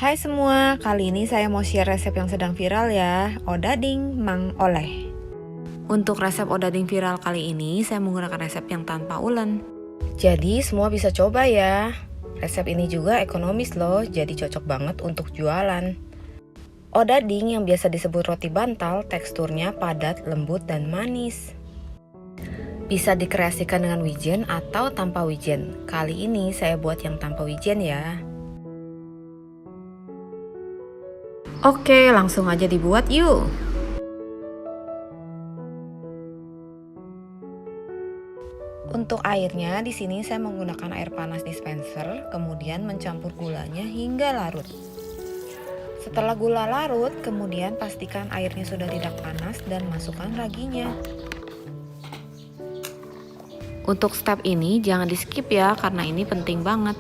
Hai semua, kali ini saya mau share resep yang sedang viral ya, odading Mang Oleh. Untuk resep odading viral kali ini, saya menggunakan resep yang tanpa ulen. Jadi semua bisa coba ya. Resep ini juga ekonomis loh, jadi cocok banget untuk jualan. Odading yang biasa disebut roti bantal, teksturnya padat, lembut, dan manis. Bisa dikreasikan dengan wijen atau tanpa wijen. Kali ini saya buat yang tanpa wijen ya. Oke, langsung aja dibuat yuk. Untuk airnya, di sini saya menggunakan air panas dispenser, kemudian mencampur gulanya hingga larut. Setelah gula larut, kemudian pastikan airnya sudah tidak panas dan masukkan raginya. Untuk step ini jangan di skip ya, karena ini penting banget.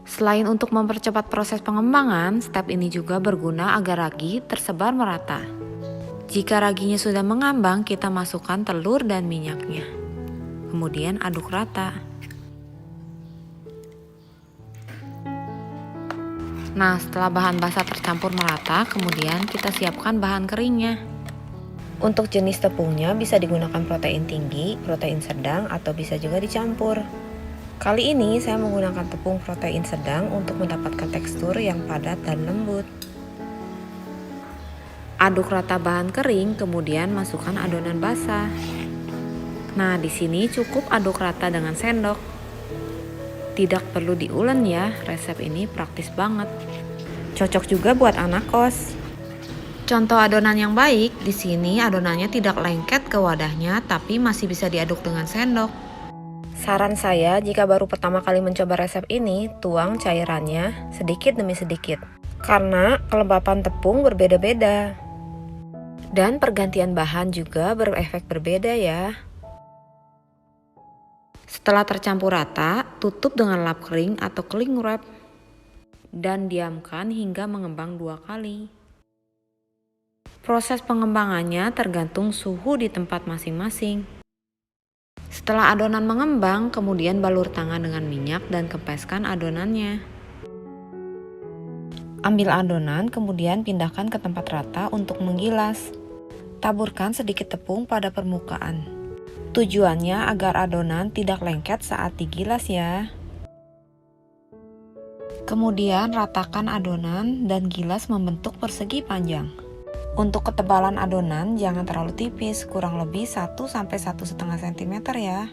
Selain untuk mempercepat proses pengembangan, step ini juga berguna agar ragi tersebar merata. Jika raginya sudah mengambang, kita masukkan telur dan minyaknya. Kemudian aduk rata. Nah, setelah bahan basah tercampur merata, kemudian kita siapkan bahan keringnya. Untuk jenis tepungnya bisa digunakan protein tinggi, protein sedang, atau bisa juga dicampur. Kali ini saya menggunakan tepung protein sedang untuk mendapatkan tekstur yang padat dan lembut. Aduk rata bahan kering, kemudian masukkan adonan basah. Nah, di sini cukup aduk rata dengan sendok. Tidak perlu diulen ya, resep ini praktis banget. Cocok juga buat anak kos. Contoh adonan yang baik, di sini adonannya tidak lengket ke wadahnya, tapi masih bisa diaduk dengan sendok. Saran saya, jika baru pertama kali mencoba resep ini, tuang cairannya sedikit demi sedikit. Karena kelembapan tepung berbeda-beda. Dan pergantian bahan juga berefek berbeda ya. Setelah tercampur rata, tutup dengan lap kering atau cling wrap. Dan diamkan hingga mengembang 2 kali. Proses pengembangannya tergantung suhu di tempat masing-masing. Setelah adonan mengembang, kemudian balur tangan dengan minyak dan kempeskan adonannya. Ambil adonan, kemudian pindahkan ke tempat rata untuk menggilas. Taburkan sedikit tepung pada permukaan. Tujuannya agar adonan tidak lengket saat digilas ya. Kemudian ratakan adonan dan gilas membentuk persegi panjang. Untuk ketebalan adonan jangan terlalu tipis, kurang lebih 1–1,5 cm ya.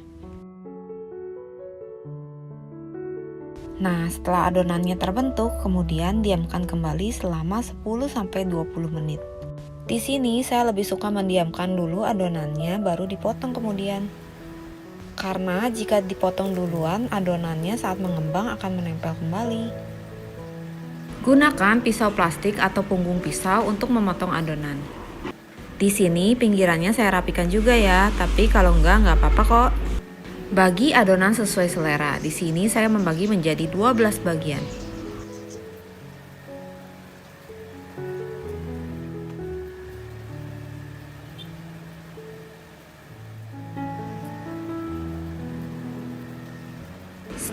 Nah, setelah adonannya terbentuk, kemudian diamkan kembali selama 10–20 menit. Di sini saya lebih suka mendiamkan dulu adonannya baru dipotong kemudian. Karena jika dipotong duluan, adonannya saat mengembang akan menempel kembali. Gunakan pisau plastik atau punggung pisau untuk memotong adonan. Di sini pinggirannya saya rapikan juga ya, tapi kalau nggak apa-apa kok. Bagi adonan sesuai selera. Di sini saya membagi menjadi 12 bagian.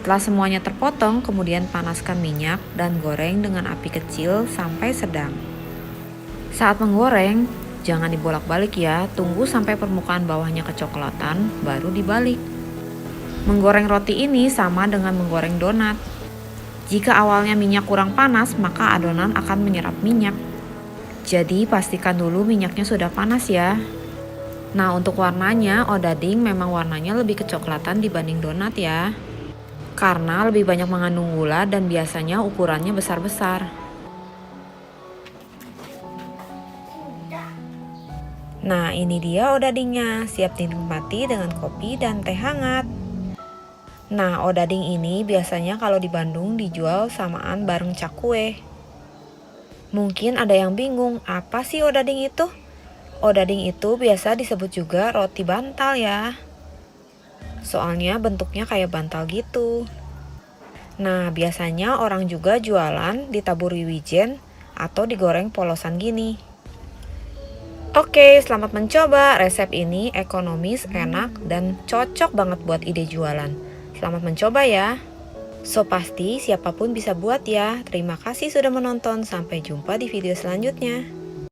Setelah semuanya terpotong, kemudian panaskan minyak dan goreng dengan api kecil sampai sedang. Saat menggoreng, jangan dibolak-balik ya, tunggu sampai permukaan bawahnya kecoklatan, baru dibalik. Menggoreng roti ini sama dengan menggoreng donat. Jika awalnya minyak kurang panas, maka adonan akan menyerap minyak. Jadi pastikan dulu minyaknya sudah panas ya. Nah, untuk warnanya, odading memang warnanya lebih kecoklatan dibanding donat ya. Karena lebih banyak mengandung gula dan biasanya ukurannya besar-besar. Nah, ini dia odadingnya, siap dinikmati dengan kopi dan teh hangat. Nah, odading ini biasanya kalau di Bandung dijual samaan bareng cakwe. Mungkin ada yang bingung, apa sih odading itu? Odading itu biasa disebut juga roti bantal ya. Soalnya bentuknya kayak bantal gitu. Nah, biasanya orang juga jualan ditaburi wijen atau digoreng polosan gini. Oke, selamat mencoba. Resep ini ekonomis, enak, dan cocok banget buat ide jualan. Selamat mencoba ya. So pasti siapapun bisa buat ya. Terima kasih sudah menonton, sampai jumpa di video selanjutnya.